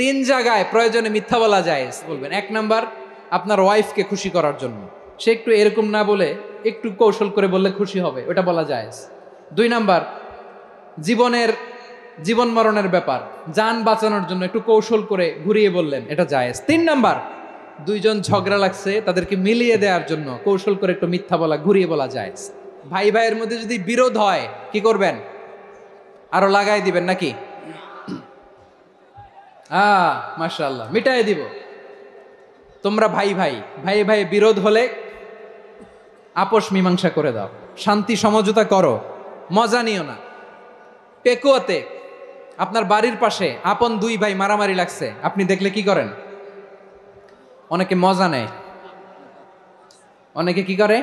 তিন জায়গায় প্রয়োজনে মিথ্যা বলা যায় বলবেন। এক নাম্বার, আপনার ওয়াইফকে খুশি করার জন্য, সে একটু এরকম না বলে একটু কৌশল করে বললে খুশি হবে, ওটা বলা যায়। দুই নাম্বার, জীবন মরণের ব্যাপার, যান বাঁচানোর জন্য একটু কৌশল করে ঘুরিয়ে বললেন, এটা জায়েজ। তিন নাম্বার, দুইজন ঝগড়া লাগছে তাদেরকে মিলিয়ে দেওয়ার জন্য কৌশল করে একটু মিথ্যা বলা, ঘুরিয়ে বলা জায়েজ। ভাই ভাইয়ের মধ্যে যদি বিরোধ হয় কি করবেন? আরো লাগাই দিবেন নাকি? মাশাআল্লাহ, মিটাই দিব। তোমরা ভাই ভাই বিরোধ হলে আপোষ মীমাংসা করে দাও, শান্তি সমঝোতা করো, মজা নিও না। পেকুয়াতে আপনার বাড়ির পাশে আপন দুই ভাই মারামারি লাগছে, আপনি দেখলে কি করেন? অনেকে মজা নেয়, অনেকে কি করে?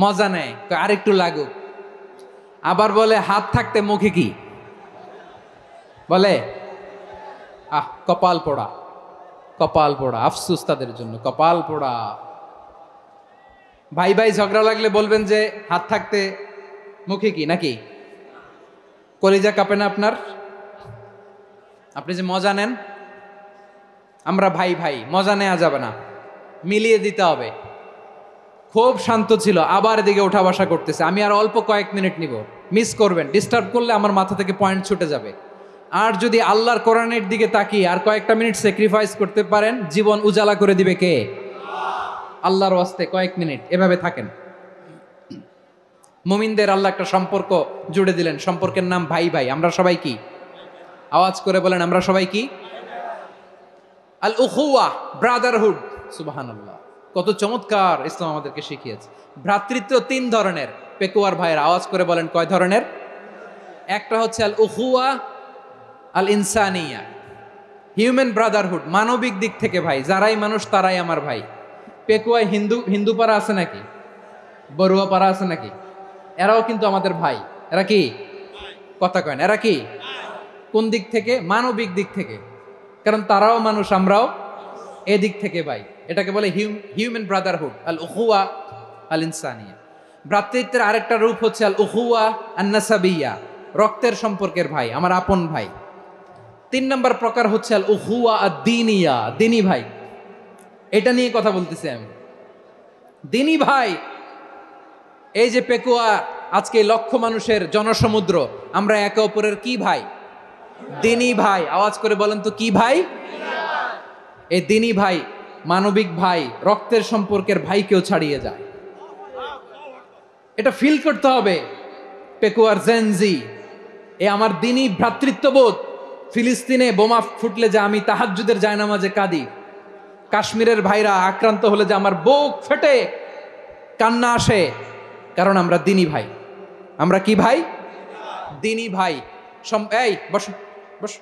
মজা নেয়, আরেকটু লাগুক। আবার বলে হাত থাকতে মুখে কি বলে? কপাল পোড়া, কপাল পোড়া, আফসুস তাদের জন্য, কপাল পোড়া। ভাই ভাই ঝগড়া লাগলে বলবেন যে হাত থাকতে মুখে কি, নাকি? কলিজা কাঁপে না আপনার? আপনি যে মজা নেন, আমরা ভাই মজা নেওয়া যাবে না, মিলিয়ে দিতে হবে। খুব শান্ত ছিল, আবার এদিকে ওঠা বসা করতেছে, আমি আর অল্প কয়েক মিনিট নিব, মিস করবেন, ডিস্টার্ব করলে আমার মাথা থেকে পয়েন্ট ছুটে যাবে। আর যদি আল্লাহর কোরআনের দিকে তাকিয়ে আর কয়েকটা মিনিট স্যাক্রিফাইস করতে পারেন, জীবন উজালা করে দিবে কে? আল্লাহর ওয়াস্তে কয়েক মিনিট এভাবে থাকেন। মুমিনদের আল্লাহ একটা সম্পর্ক জুড়ে দিলেন, সম্পর্কের নাম ভাই। আমরা সবাই কি? আওয়াজ করে বলেন, আমরা সবাই কি? আল উখুয়া, ব্রাদারহুড। সুবহানাল্লাহ, কত চমৎকার ইসলাম আমাদেরকে শিখিয়েছে। ভ্রাতৃত্ব তিন ধরনের। পেকুয়ার ভাইয়ের আওয়াজ করে বলেন, কয় ধরনের? একটা হচ্ছে আল উখুয়া আল ইনসানিয়া, হিউম্যান ব্রাদারহুড, মানবিক দিক থেকে ভাই, যারাই মানুষ তারাই আমার ভাই। পেকুয়ায় হিন্দু পাড়া আছে নাকি? বড়ুয়া পাড়া আছে নাকি? এরাও কিন্তু আমাদের ভাই। এরা কি? কথা কয় না, এরা কি? কোন দিক থেকে? মানবিক দিক থেকে, কারণ তারাও মানুষ, আমরাও এদিক থেকে ভাই। এটাকে বলে হিউম্যান ব্রাদারহুড, আল উখুয়া আল ইনসানিয়া। ভ্রাতৃত্বের আরেকটা রূপ হচ্ছে আল উখুয়া আন নাসাবিয়া, রক্তের সম্পর্কের ভাই, আমার আপন ভাই। তিন নম্বর প্রকার হচ্ছে আল উখুয়া আদ দীনিয়া, দিনী ভাই। এটা নিয়ে কথা বলতেছি আমি, দিনী ভাই। এই যে পেকুয়া, আজকে লক্ষ মানুষের জনসমুদ্র, আমরা একে অপরের কি ভাই? দিনী ভাই। আওয়াজ করে বলেন তো, কি ভাই? এই দিনী ভাই, মানবিক ভাই, রক্তের সম্পর্কের ভাইকেও ছাড়িয়ে যায়। এটা ফিল করতে হবে। পেকুয়ার জেনজি, এ আমার দিনী ভ্রাতৃত্ববোধ। ফিলিস্তিনে বোমা ফুটলে যে আমি তাহাজ্জুদের জায়নামাজে কাঁদি, কাশ্মীরের ভাইরা আক্রান্ত হলে যে আমার বুক ফেটে কান্না আসে, কারণ আমরা দিনী ভাই। আমরা কি ভাই? দিনী ভাই। এই বস বস।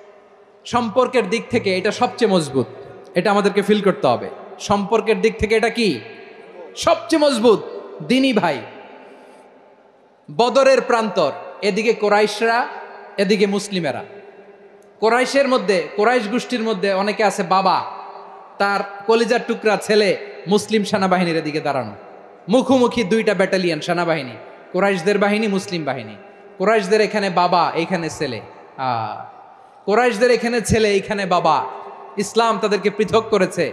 সম্পর্কের দিক থেকে এটা সবচেয়ে মজবুত, এটা আমাদেরকে ফিল করতে হবে। সম্পর্কের দিক থেকে এটা কি? সবচেয়ে মজবুত, দিনী ভাই। বদরের প্রান্তর, এদিকে কোরাইশরা, এদিকে মুসলিমেরা। কোরাইশের মধ্যে, কোরাইশ গোষ্ঠীর মধ্যে অনেকে আছে বাবা, তার কলিজার টুকরা ছেলে মুসলিম সেনাবাহিনীর এদিকে দাঁড়ানো, মুখোমুখি দুইটা ব্যাটালিয়ন সেনাবাহিনী, কোরাইশদের বাহিনী, মুসলিম বাহিনী। কোরাইশদের এখানে বাবা, এইখানে ছেলে। কোরাইশদের এখানে ছেলে, এইখানে বাবা। ইসলাম তাদেরকে পৃথক করেছে।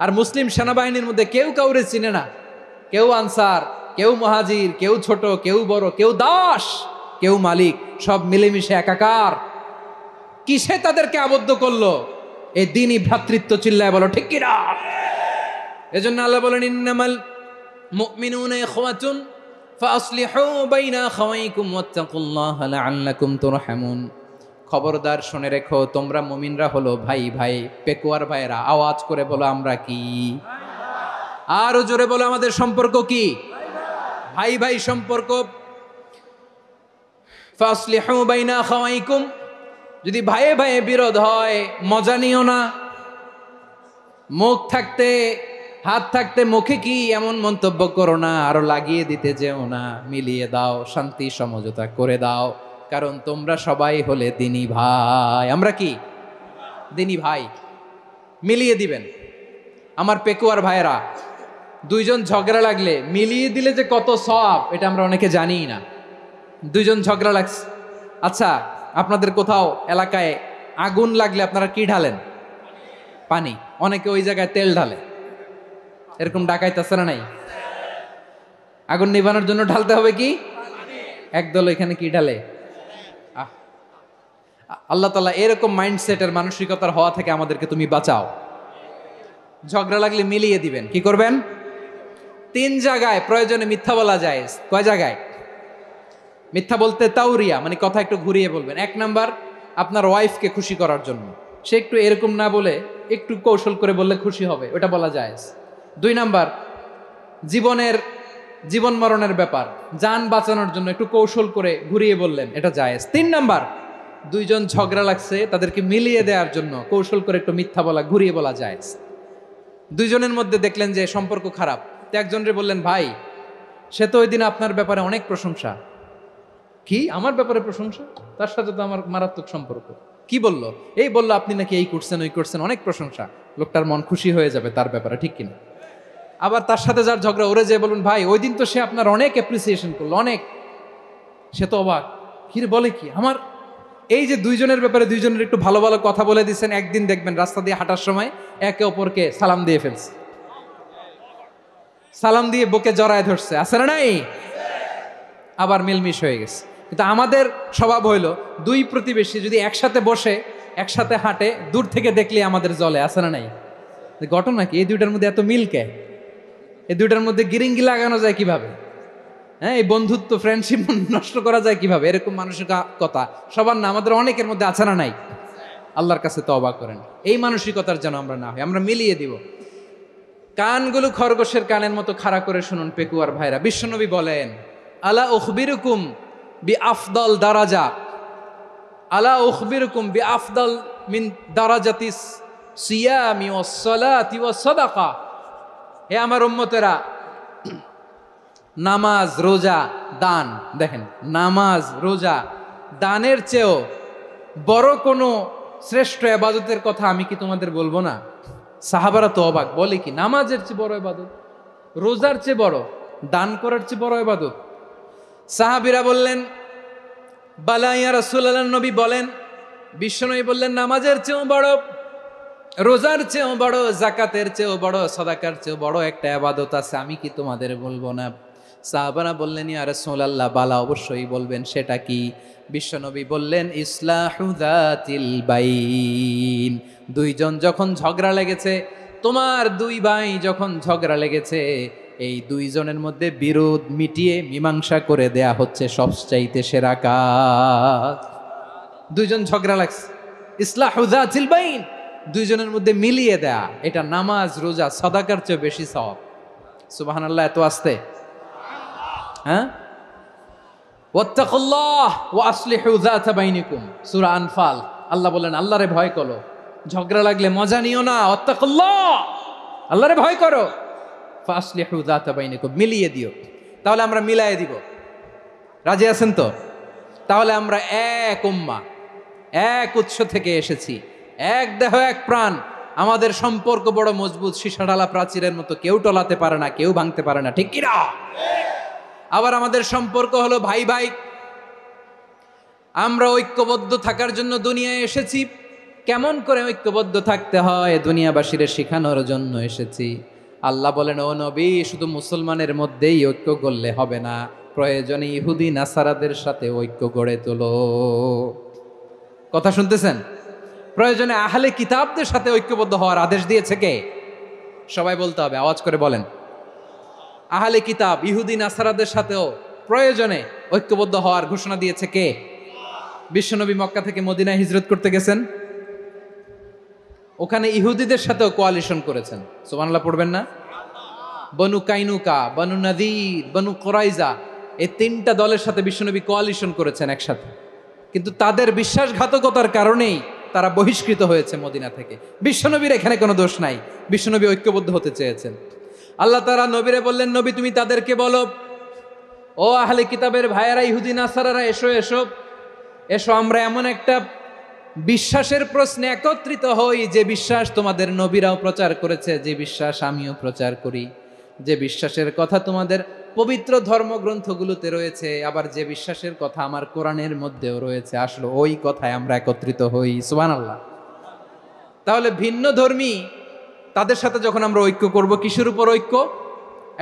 আর মুসলিম সেনাবাহিনীর মধ্যে কেউ কাউরে চিনে না, কেউ আনসার, কেউ মুহাজির, কেউ ছোট, কেউ বড়, কেউ দাস, কেউ মালিক, সব মিলেমিশে একাকার। কিসে তাদেরকে আবদ্ধ করলো? এই দ্বীনি ভ্রাতৃত্ব। চিল্লায় বলো ঠিক কিনা? এজন্য আল্লাহ বলেন, ইন্নামাল মুমিনুনা ইখওয়াতুন ফাসলিহু বাইনা আখাওয়াইকুম ওয়াত্তাকুল্লাহা লাআল্লাকুম তুরহামুন। খবরদার শুনে রেখো, তোমরা মুমিনরা হলো ভাই ভাই। পেকুয়ার ভাইরা আওয়াজ করে বলো, আমরা কি? আরো জোরে বলো, আমাদের সম্পর্ক কি? ভাই ভাই সম্পর্ক। ফাসলিহু বাইনা আখাওয়াইকুম, যদি ভাইয়ে ভাইয়ে বিরোধ হয় মজা নিও না। মুখ থাকতে, হাত থাকতে মুখে কি এমন মন্তব্য করো না, আরো লাগিয়ে দিতে যেও না। মিলিয়ে দাও, শান্তি সমঝোতা করে দাও, কারণ তোমরা সবাই হলে দিনী ভাই। আমরা কি? দিনী ভাই। মিলিয়ে দিবেন। আমার পেকুয়ার ভাইয়েরা, দুইজন ঝগড়া লাগলে মিলিয়ে দিলে যে কত সওয়াব, এটা আমরা অনেকে জানিই না। দুইজন ঝগড়া লাগছে, আচ্ছা আপনাদের কোথাও এলাকায় আগুন লাগলে আপনারা কি ঢালেন? পানি। অনেকে ওই জায়গায় তেল ঢালে, এরকম ডাকাইতেছে না নাই? আগুন নিভানোর জন্য ঢালতে হবে কি? একদল এখানে কি ঢালে? আল্লাহ তাআলা এরকম মাইন্ডসেটের মানসিকতার হওয়া থেকে আমাদেরকে তুমি বাঁচাও। ঝগড়া লাগলে মিলিয়ে দিবেন। কি করবেন? 3 জায়গায় প্রয়োজনে মিথ্যা বলা যায়। কয় জায়গায় মিথ্যা বলতে? তাউরিয়া, মানে কথা একটু ঘুরিয়ে বলবেন। 1 নাম্বার, আপনার ওয়াইফকে খুশি করার জন্য, সে একটু এরকম না বলে একটু কৌশল করে বললে খুশি হবে, ওটা বলা যায়। 2 নাম্বার, জীবন মরণের ব্যাপার, জান বাঁচানোর জন্য একটু কৌশল করে ঘুরিয়ে বললেন, এটা জায়েজ। 3 নাম্বার, 2 জন ঝগড়া লাগছে তাদেরকে মিলিয়ে দেওয়ার জন্য কৌশল করে একটু মিথ্যা বলা, ঘুরিয়ে বলা জায়েজ। 2 জনের মধ্যে দেখলেন যে সম্পর্ক খারাপ, তো একজনরে বললেন, ভাই সে তো ওই দিন আপনার ব্যাপারে অনেক প্রশংসা। কি আমার ব্যাপারে প্রশংসা? তার সাথে তো আমার মারাত্মক সম্পর্ক। কি বলল? এই বলল আপনি নাকি এই করছেন ওই করছেন, অনেক প্রশংসা। লোকটার মন খুশি হয়ে যাবে তার ব্যাপারে, ঠিক কিনা? আবার তার সাথে যার ঝগড়া, ওরে যে বলুন, ভাই ওই দিন তো সে আপনার অনেক অ্যাপ্রিসিয়েশন করলো, অনেক। সে তো অবাক, কি রে বলে কি আমার? এই যে 2 জনের ব্যাপারে 2 জনের একটু ভালো ভালো কথা বলে দিচ্ছেন, একদিন দেখবেন রাস্তা দিয়ে হাঁটার সময় একে অপরকে সালাম দিয়ে ফেলছে, সালাম দিয়ে বুকে জড়ায় ধরছে, আছে না নাই? আবার মিলমিশ হয়ে গেছে। কিন্তু আমাদের স্বভাব হইল 2 প্রতিবেশী যদি একসাথে বসে একসাথে হাঁটে, দূর থেকে দেখলে আমাদের জলে, আছে না নাই? ঘটনা কি? এই 2টার মধ্যে এত মিল কে? এই 2টার মধ্যে গিরিঙ্গি লাগানো যায় কিভাবে? হ্যাঁ, এই বন্ধুত্ব ফ্রেন্ডশিপ নষ্ট করা যায় কিভাবে? এরকম মানসিকতা সবার না, আমাদের অনেকের মধ্যে আছে না নাই? আল্লাহর কাছে তওবা করেন, এই মানসিকতার যেন আমরা না হই, আমরা মিলিয়ে দিব। কানগুলো খরগোশের কানের মতো খাড়া করে শুনুন পেকুয়ার ভাইরা। বিশ্বনবী বলেন, আলা উখবিরুকুম বি আফদল দারাজা, আলা উখবিরুকুম বি আফদল মিন দারাজাতিস সিয়ামি ওয়াস সালাতি ওয়াস সাদাকা। হে আমার উম্মতেরা, নামাজ, রোজা, দান, দেখেন নামাজ, রোজা, দানের চেয়েও বড় কোনো শ্রেষ্ঠ ইবাদতের কথা আমি কি তোমাদের বলবো না? সাহাবারা তো অবাক, বলে কি নামাজের চেয়ে বড় ইবাদত, রোজার চেয়ে বড়, দান করার চেয়ে বড় ইবাদত? সাহাবীরা বললেন, বালা ইয়া রাসূলুল্লাহ। নবী বলেন, বিশ্বনবী বললেন, নামাজের চেয়েও বড়, রোজার চেয়েও বড়, যাকাতের চেয়েও বড়, সাদাকার চেয়েও বড় একটা ইবাদত আছে, আমি কি তোমাদের বলবো না? সাহাবারা বললেন, ইয়া রাসূলুল্লাহ, বালা, অবশ্যই বলবেন, সেটা কি? বিশ্বনবী বললেন, ইসলাহু যাতিল বাইন। 2 জন যখন ঝগড়া লেগেছে, তোমার 2 ভাই যখন ঝগড়া লেগেছে, এই 2 জনের মধ্যে বিরোধ মিটিয়ে মীমাংসা করে দেয়া হচ্ছে সবচাইতে সেরা কাজ। 2 জন ঝগড়া লাগছে, ইসলাহু যাতিল বাইন, 2 জনের মধ্যে মিলিয়ে দেয়া, এটা নামাজ, রোজা, সাদাকার চেয়ে বেশি সওয়াব। সুবহানাল্লাহ, এত আস্তে? হ্যাঁ, ওয়াত্তাকুল্লাহ ওয়া আসলিহু যাতা বাইনিকুম, সূরা আনফাল। আল্লাহ বলেন, আল্লাহরে ভয় করো, ঝগড়া লাগলে মজা নিও না, ওয়াত্তাকুল্লাহ, আল্লাহরে ভয় করো, ফাসলিহু যাতা বাইনিকুম, মিলিয়ে দিও। তাহলে আমরা মিলায়ে দিব, রাজি আছেন তো? তাহলে আমরা এক উম্মাহ, এক উৎস থেকে এসেছি, এক দেহ এক প্রাণ, আমাদের সম্পর্ক বড় মজবুত, সীসাঢালা প্রাচীরের মতো, কেউ টলাতে পারে না, কেউ ভাঙতে পারে না, ঠিক কিনা? আবার আমাদের সম্পর্ক হলো ভাই ভাই, আমরা ঐক্যবদ্ধ থাকার জন্য দুনিয়ায় এসেছি। কেমন করে ঐক্যবদ্ধ থাকতে হয় দুনিয়াবাসীর শেখানোর জন্য এসেছি। আল্লাহ বলেন, ও নবী, শুধু মুসলমানের মধ্যেই ঐক্য করলে হবে না, প্রয়োজনে ইহুদি নাসারাদের সাথে ঐক্য গড়ে তোলো। কথা শুনতেছেন? প্রয়োজনে আহলে কিতাবদের সাথে ঐক্যবদ্ধ হওয়ার আদেশ দিয়েছে কে? সবাই বলতে হবে, আওয়াজ করে বলেন। আহলে কিতাব ইহুদি নাসারাদের সাথেও প্রয়োজনে ঐক্যবদ্ধ হওয়ার ঘোষণা দিয়েছে কে? বিশ্বনবী মক্কা থেকে মদিনায় হিজরত করতে গেছেন, ওখানে ইহুদিদের সাথেও কোয়ালিশন করেছেন। সুবহানাল্লাহ পড়বেন না? বনু কাইনুকা, বনু নাদির, বনু কুরাইজা, এই 3টা দলের সাথে বিশ্বনবী কোয়ালিশন করেছেন একসাথে। কিন্তু তাদের বিশ্বাসঘাতকতার কারণেই তারা বহিষ্কৃত হয়েছে মদিনা থেকে। বিশ্বনবীর এখানে কোনো দোষ নাই, বিশ্বনবী ঐক্যবদ্ধ হতে চেয়েছেন। আল্লাহ তাআলা নবীরে বললেন, নবী তুমি তাদেরকে বলো, ও আহলে কিতাবের ভাইয়েরা, ইহুদি নাসারারা, এসো এসো এসো, আমরা এমন একটা বিশ্বাসের প্রশ্নে একত্রিত হই, যে বিশ্বাস তোমাদের নবীরাও প্রচার করেছে, যে বিশ্বাস আমিও প্রচার করি, যে বিশ্বাসের কথা তোমাদের পবিত্র ধর্মগ্রন্থগুলোতে রয়েছে, আবার যে বিশ্বাসের কথা আমার কোরআনের মধ্যেও রয়েছে, আসলে ওই কথায় আমরা একত্রিত হই। সুবহানাল্লাহ। তাহলে ভিন্ন ধর্মী তাদের সাথে যখন আমরা ঐক্য করব, কিসের উপর ঐক্য?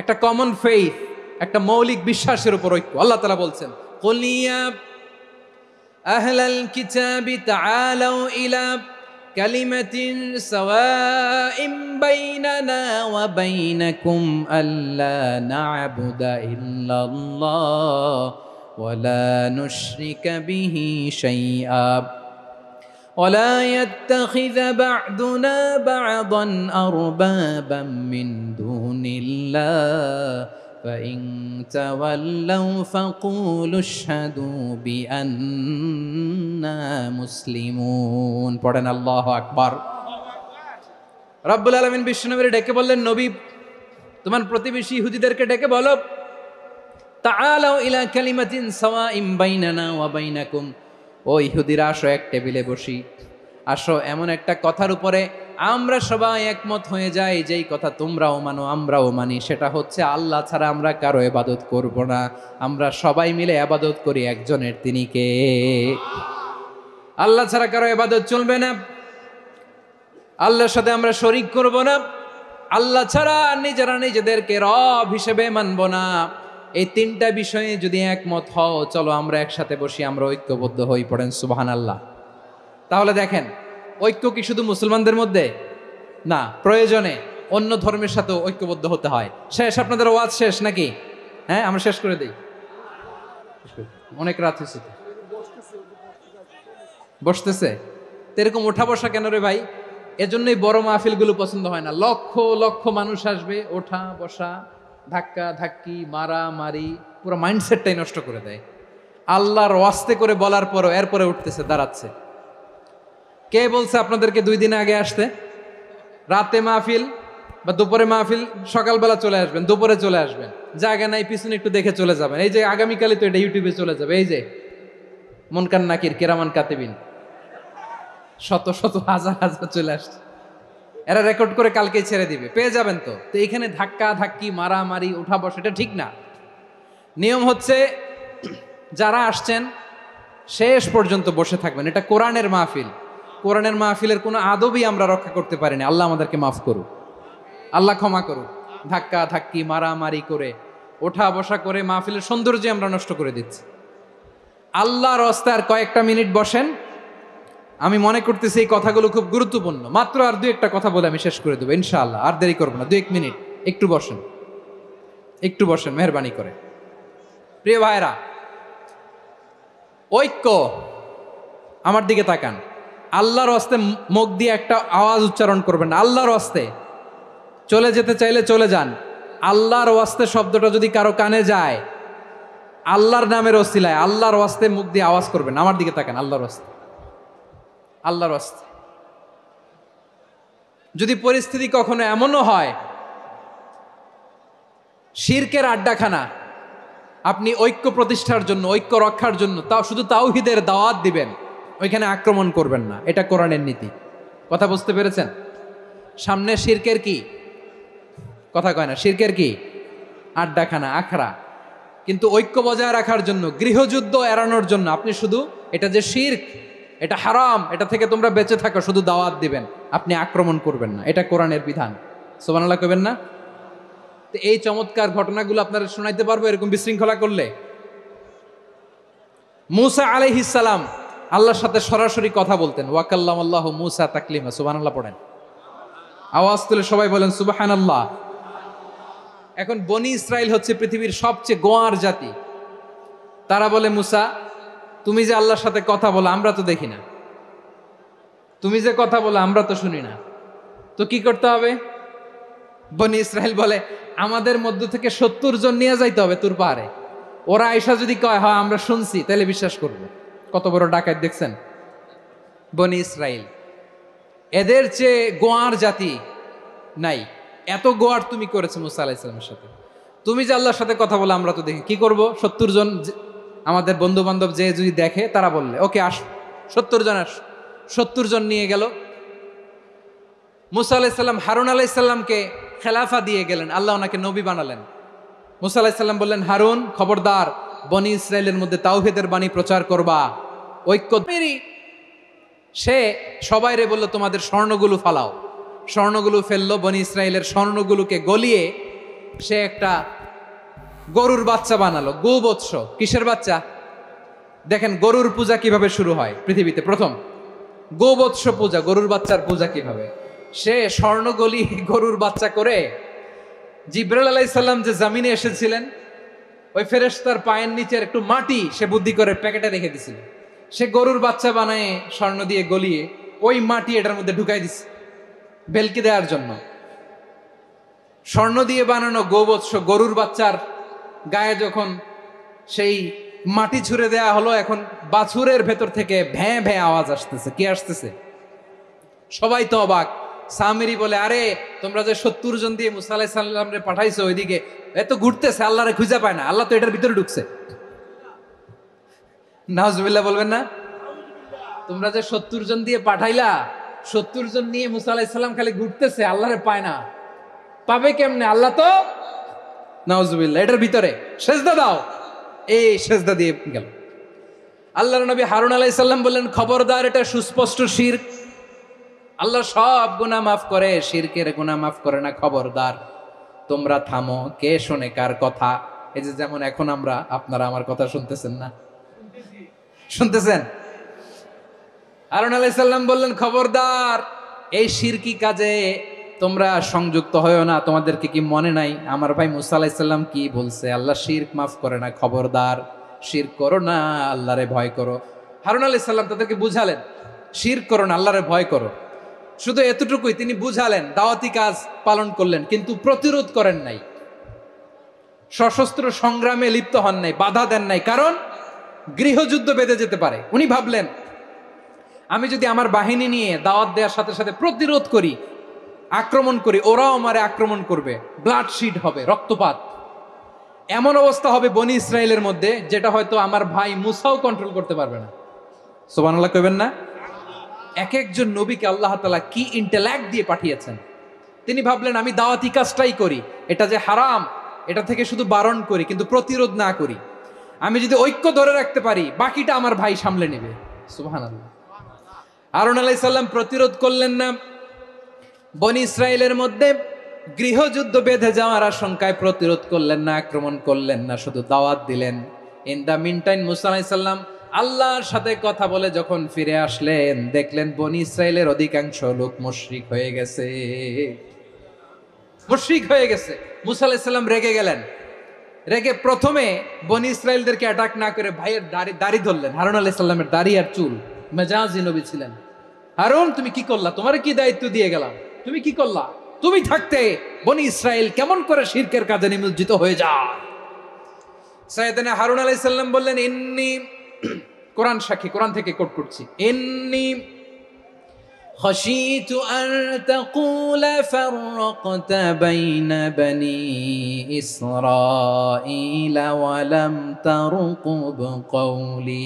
একটা কমন ফেইথ, একটা মৌলিক বিশ্বাসের উপর ঐক্য। আল্লাহ তাআলা বলছেন, কুল ইয়া আহলাল কিতাবি তাআলাউ ইলা কালিমাতিন সাওয়াইন বাইনানা ওয়া বাইনাকুম আল্লা না'বুদা ইল্লাল্লাহ ওয়া লা নুশরিকা বিহি শাইআ ولا يتخذ بعضنا بعضا أربابا من دون الله فإن تولوا فقولوا اشهدوا بأننا مسلمون পড়েন আল্লাহু আকবার। রব্বুল আলামিন বিশ্বনবীর ডেকে বললেন, নবী তোমার প্রতিবেশী ইহুদিদেরকে ডেকে বলো, তাআলাউ ইলা কালিমাতিন সাওয়াইন বাইনানা ওয়া বাইনাকুম, ও ইহুদিরা আসো এক টেবিলে বসি, আসো এমন একটা কথার উপরে আমরা সবাই একমত হয়ে যাই, যেই কথা তোমরাও মানো আমরাও মানি, সেটা হচ্ছে আল্লাহ ছাড়া আমরা কারো ইবাদত করব না, আমরা সবাই মিলে ইবাদত করি একজনের, তিনি কে? আল্লাহ ছাড়া কারো ইবাদত চলবে না, আল্লাহর সাথে আমরা শরীক করব না, আল্লাহ ছাড়া নিজেরা নিজেদেরকে রব হিসেবে মানব না। এই তিনটা বিষয়ে যদি একমত হও, চলো আমরা একসাথে বসি, আমরা ঐক্যবদ্ধ হই। পড়েন সুবহানাল্লাহ। তাহলে দেখেন, ঐক্য কি শুধু মুসলমানদের মধ্যে না, প্রয়োজনে অন্য ধর্মের সাথে ঐক্যবদ্ধ হতে হয়। শেষ, আপনাদের ওয়াজ শেষ নাকি? হ্যাঁ, আমরা শেষ করে দিই, অনেক রাত হয়েছে। বসতেছে তো এরকম ওঠা বসা কেন রে ভাই? এজন্যই বড় মাহফিলগুলো পছন্দ হয় না। লক্ষ লক্ষ মানুষ আসবে, ওঠা বসা, ধাক্কা ধাক্কি, মারামারি, পুরো মাইন্ডসেটটাই নষ্ট করে দেয়। আল্লাহর ওয়াস্তে করে বলার পরও এরপরে উঠতেছে, দাঁড়াচ্ছে। কে বলছে আপনাদেরকে 2 দিন আগে আসতে? রাতে মাহফিল বা দুপুরে মাহফিল, সকালবেলা চলে আসবেন, দুপুরে চলে আসবেন, জায়গা নাই পিছনে একটু দেখে চলে যাবেন। এই যে আগামীকালই তো এটা ইউটিউবে চলে যাবে, এই যে মুনকার নাকির কিরামান কাতিবিন, শত শত হাজার হাজার চলে আসছে, এরা রেকর্ড করে কালকেই ছেড়ে দিবে, পেয়ে যাবেন। তো এখানে ধাক্কা ধাক্কি, মারামারি, উঠা বসা, এটা ঠিক না। নিয়ম হচ্ছে যারা আসছেন শেষ পর্যন্ত বসে থাকবেন। এটা কোরআনের মাহফিল, কোরআনের মাহফিলের কোনো আদবই আমরা রক্ষা করতে পারিনি। আল্লাহ আমাদেরকে মাফ করুক, আল্লাহ ক্ষমা করুক। ধাক্কা ধাক্কি, মারামারি করে, ওঠা বসা করে মাহফিলের সৌন্দর্য আমরা নষ্ট করে দিচ্ছি। আল্লাহর রাস্তায় আর কয়েকটা মিনিট বসেন। আমি মনে করতেছি এই কথাগুলো খুব গুরুত্বপূর্ণ। মাত্র আর 2-1টা কথা বলে আমি শেষ করে দেবো ইনশাআল্লাহ, আর দেরি করবো না। 2-1 মিনিট একটু বসেন, একটু বসেন মেহরবানি করে। প্রিয় ভাইরা, ঐক্য, আমার দিকে তাকান। আল্লাহর হস্তে মুখ দিয়ে একটা আওয়াজ উচ্চারণ করবেন না। আল্লাহর হস্তে চলে যেতে চাইলে চলে যান। আল্লাহর ওয়াস্তে শব্দটা যদি কারো কানে যায়, আল্লাহর নামের ওসিলায় আল্লাহর ওয়াস্তে মুখ দিয়ে আওয়াজ করবেন। আমার দিকে তাকান, আল্লাহর ওয়াস্তে, আল্লাহর ওয়াস্তে। যদি পরিস্থিতি কখনো এমনও হয় শিরকের আড্ডাখানা, আপনি ঐক্য প্রতিষ্ঠার জন্য, ঐক্য রক্ষার জন্য তাও শুধু তাওহীদের দাওয়াত দিবেন, ওইখানে আক্রমণ করবেন না। এটা কোরআনের নীতি। কথা বুঝতে পেরেছেন? সামনে শিরকের কি কথা কয় না, শিরকের কি আড্ডাখানা, আখড়া। কিন্তু ঐক্য বজায় রাখার জন্য, গৃহযুদ্ধ এড়ানোর জন্য আপনি শুধু এটা যে শিরক, এটা হারাম, এটা থেকে তোমরা বেঁচে থাকো, শুধু দাওয়াত দিবেন, আপনি আক্রমণ করবেন না। এটা কোরআনের বিধান। সুবহানাল্লাহ কইবেন না? তো এই চমৎকার ঘটনাগুলো আপনারা শোনাইতে পারবো এরকম বিশৃঙ্খলা করলে। মূসা আলাইহিস সালাম আল্লাহর সাথে সরাসরি কথা বলতেন। ওয়াকাল্লামাল্লাহু মূসা তাকলিমা। সুবহানাল্লাহ পড়েন, আওয়াজ তুলে সবাই বলেন সুবহানাল্লাহ। এখন বনি ইসরাইল হচ্ছে পৃথিবীর সবচেয়ে গোয়ার জাতি। তারা বলে, মূসা তুমি যে আল্লাহর সাথে কথা বলো আমরা তো দেখি না, তুমি যে কথা বলো আমরা তো শুনি না, তো কি করতে হবে? বনি ইসরাইল বলে, আমাদের মধ্য থেকে 70 জন নিয়ে যাইতে হবে তুর পাহাড়ে। ওরা আয়সা যদি কয় হয় আমরা শুনছি, তাহলে বিশ্বাস করব। কত বড় ডাকাত দেখছেন বনি ইসরাইল। এদের চেয়ে গোয়ার জাতি নাই। এত গোয়ার তুমি করেছো মুসা আলাইহিস সালামের সাথে। তুমি যে আল্লাহর সাথে কথা বলে আমরা তো দেখি, কি করব? 70 জন আমাদের বন্ধু বান্ধব যে যদি দেখে, তারা বললে ওকে আস, 70 জন আস। 70 জন নিয়ে গেল। মুসা আলাইহিস সালাম হারুন আলাইহিস সালামকে খেলাফা দিয়ে গেলেন, আল্লাহ ওনাকে নবী বানালেন। মুসা আলাইহিস সালাম বললেন, হারুন খবরদার, বনি ইসরায়েলের মধ্যে তাওহীদের বাণী প্রচার করবা, ঐক্য। সে সবাইরে বলল, তোমাদের স্বর্ণগুলো ফালাও। স্বর্ণগুলো ফেললো, বনি ইসরায়েলের স্বর্ণগুলোকে গলিয়ে সে একটা গরুর বাচ্চা বানালো। গোবৎস, কিসের বাচ্চা? দেখেন গরুর পূজা কিভাবে শুরু হয় পৃথিবীতে প্রথম, গোবৎস পূজা, গরুর বাচ্চার পূজা কিভাবে। সে স্বর্ণ গলি গরুর বাচ্চা করে, জিবরাইল আলাইহিস সালাম যে জমিনে এসেছিলেন, ওই ফেরেশতার পায়ের নিচের একটু মাটি সে বুদ্ধি করে প্যাকেটে রেখে দিছিল। সে গরুর বাচ্চা বানায় স্বর্ণ দিয়ে গলিয়ে ওই মাটি এটার মধ্যে ঢুকাই দিছে ভেলকি দেওয়ার জন্য। স্বর্ণ দিয়ে বানানো গোবৎস গরুর বাচ্চার গায়ে যখন সেই মাটি ছুঁড়ে দেয়া হলো, এখন বাছুরের ভেতর থেকে ভ্যাঁ ভ্যাঁ আওয়াজ আসতেছে। কি আসতেছে? সবাই তো অবাক। সামিরি বলে, আরে তোমরা যে 70 জন দিয়ে মুসা আলাইহিস সালাম রে পাঠাইছো, ওইদিকে এত ঘুরতেছে, আল্লাহরে খুঁজে পায় না, আল্লাহ তো এটার ভিতরে ঢুকছে। নাউজুবিল্লাহ বলবেন না? তোমরা যে 70 জন দিয়ে পাঠাইলা, 70 জন নিয়ে মুসা আলাইহিস সালাম খালি ঘুরতেছে, আল্লাহরে পায় না। পাবে কেমনে? আল্লাহ তো, নাউজুবিল্লাহ, এটার ভিতরে সেজদা দাও। এই সেজদা দিয়ে গেল। আল্লাহর নবী হারুন আলাইহিস সালাম বললেন, খবরদার, এটা সুস্পষ্ট শিরক। আল্লাহ সব গুনাহ মাফ করে, শিরকের গুনাহ মাফ করে না। খবরদার, তোমরা থামো। কে শোনে কার কথা? এই যে যেমন এখন আমরা, আপনারা আমার কথা শুনতেছেন না? শুনতেছেন? হারুন আলাইহিস সালাম বললেন, খবরদার, এই শিরকি কাজে তোমরা সংযুক্ত হয়ো না। তোমাদেরকে কি মনে নাই আমার ভাই মুসা আলাইহিস সালাম কি বলছে? আল্লাহ শিরক মাফ করে না। খবরদার, শিরক করো না, আল্লাহরে ভয় করো। হারুন আলাইহিস সালাম তাদেরকে বুঝালেন, শিরক করো না, আল্লাহরে ভয় করো। শুধু এতটুকুই তিনি বুঝালেন, দাওয়াতি কাজ পালন করলেন, কিন্তু প্রতিরোধ করেন নাই, সশস্ত্র সংগ্রামে লিপ্ত হন নাই, বাধা দেন নাই। কারণ গৃহযুদ্ধ বেঁধে যেতে পারে। উনি ভাবলেন, আমি যদি আমার বাহিনী নিয়ে দাওয়াত দেওয়ার সাথে সাথে প্রতিরোধ করি, আক্রমণ করি, ওরাও আমারে আক্রমণ করবে, ব্লাডশিড হবে, রক্তপাত। এমন অবস্থা হবে বনি ইসরায়েলের মধ্যে, যেটা হয়তো আমার ভাই মুসাও কন্ট্রোল করতে পারবে না। সুবহানাল্লাহ কইবেন না? এক একজন নবীকে আল্লাহ তাআলা কি ইন্টেলেক্ট দিয়ে পাঠিয়েছেন। তিনি ভাবলেন, আমি দাওয়াতি কাজটাই করি, এটা যে হারাম এটা থেকে শুধু বারণ করি, কিন্তু প্রতিরোধ না করি। আমি যদি ঐক্য ধরে রাখতে পারি, বাকিটা আমার ভাই সামলে নেবে। সুবহানাল্লাহ। হারুন আলাইহিস সালাম প্রতিরোধ করলেন না। বনি ইসরায়েলের মধ্যে গৃহযুদ্ধ বেঁধে যাওয়ার আশঙ্কায় প্রতিরোধ করলেন না, আক্রমণ করলেন না, শুধু দাওয়াত দিলেন। ইন দা মিন টাইম মুসা আলাইহিস সালাম আল্লাহর সাথে কথা বলে যখন ফিরে আসলেন, দেখলেন বনি ইসরায়েলের অধিকাংশ লোক মুশরিক হয়ে গেছে। মুশরিক হয়ে গেছে। মুসা আলাইহিস সালাম রেগে গেলেন। রেগে প্রথমে বনি ইসরায়েলদেরকে অ্যাটাক না করে ভাইয়ের দাড়ি ধরলেন। হারুন আলাইহিস সালামের দাড়ি আর চুল। মেজাজি নবী ছিলেন। হারুন, তুমি কি করলা? তোমার কি দায়িত্ব দিয়ে গেলাম, তুমি কি করলা? তুমি থাকতে বনি ইসরায়েল কেমন করে শিরকের কাজে নিমজ্জিত হয়ে যায়? সাইয়েদনা হারুন আলাইহিস সালাম বললেন, ইন্নী, কোরআন সাক্ষী, কোরআন থেকে কোট করছি, ইন্নী খাশীতু আন তাকুলা ফাররাকতা বাইনা বনি ইসরাঈলা ওয়া লাম তারকুব কওলি।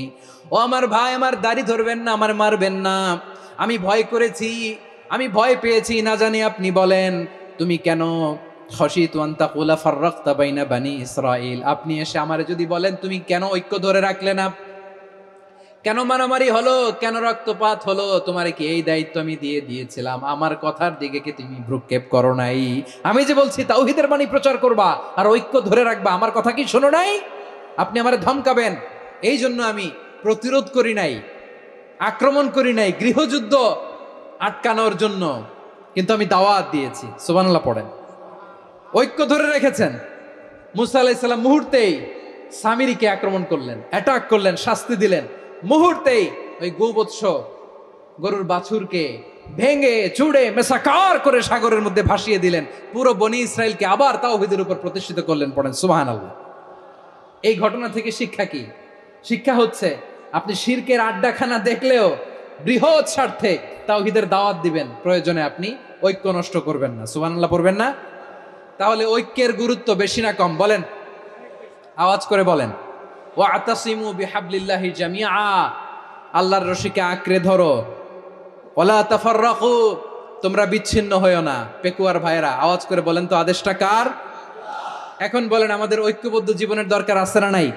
ও আমার ভাই, আমার দাড়ি ধরবেন না, আমার মারবেন না। আমি ভয় করেছি, আমি ভয় পেয়েছি, না জানি আপনি বলেন তুমি কেন খাশীতু আন তাকুলা ফাররাকতা বাইনা বনি ইসরাঈল, আপনি এসে আমারে যদি বলেন তুমি কেন ঐক্য ধরে রাখলে না, কেন মারামারি হলো, কেন রক্তপাত হলো, তোমারে কি এই দায়িত্ব আমি দিয়ে দিয়েছিলাম? আমার কথার দিকে কি তুমি ভ্রুক্ষেপ করো নাই? আমি যে বলছি তাওহীদের বাণী প্রচার করবা আর ঐক্য ধরে রাখবা, আমার কথা কি শোনো নাই? আপনি আমারে ধমকাবেন, এই জন্য আমি প্রতিরোধ করি নাই, আক্রমণ করি নাই, গৃহযুদ্ধ আটকানোর জন্য, কিন্তু আমি দাওয়াত দিয়েছি। সুবহানাল্লাহ পড়েন। ঐক্য ধরে রেখেছেন। মুসা আলাইহিস সালাম মুহূর্তেই সামিরীকে আক্রমণ করলেন, অ্যাটাক করলেন, শাস্তি দিলেন। মুহূর্তেই ওই গোবৎস গরুর বাছুরকে ভেঙে চুড়ে মেসাকার করে সাগরের মধ্যে ভাসিয়ে দিলেন। পুরো বনি ইসরায়েলকে আবার তাওহীদের উপর প্রতিষ্ঠিত করলেন। পড়েন সুবহানাল্লাহ। এই ঘটনা থেকে শিক্ষা কি? শিক্ষা হচ্ছে, আপনি শিরকের আড্ডাখানা দেখলেও বৃহৎ স্বার্থে তাওহীদের দাওয়াত দিবেন, প্রয়োজনে আপনি ঐক্য নষ্ট করবেন না। সুবহানাল্লাহ পড়বেন না? তাহলে ঐক্যের গুরুত্ব বেশি না কম? বলেন, আওয়াজ করে বলেন। ওয়াতাসিমু বিহাবলিল্লাহি জামিআ, আল্লাহর রশিকে আঁকড়ে ধরো। ওয়ালা তাফাররাকু, তোমরা বিচ্ছিন্ন হয়ো না। পেকুয়ার ভাইয়েরা আওয়াজ করে বলেন তো, আদেশটা কার? এখন বলেন আমাদের ঐক্যবদ্ধ জীবনের দরকার আছে না নাই?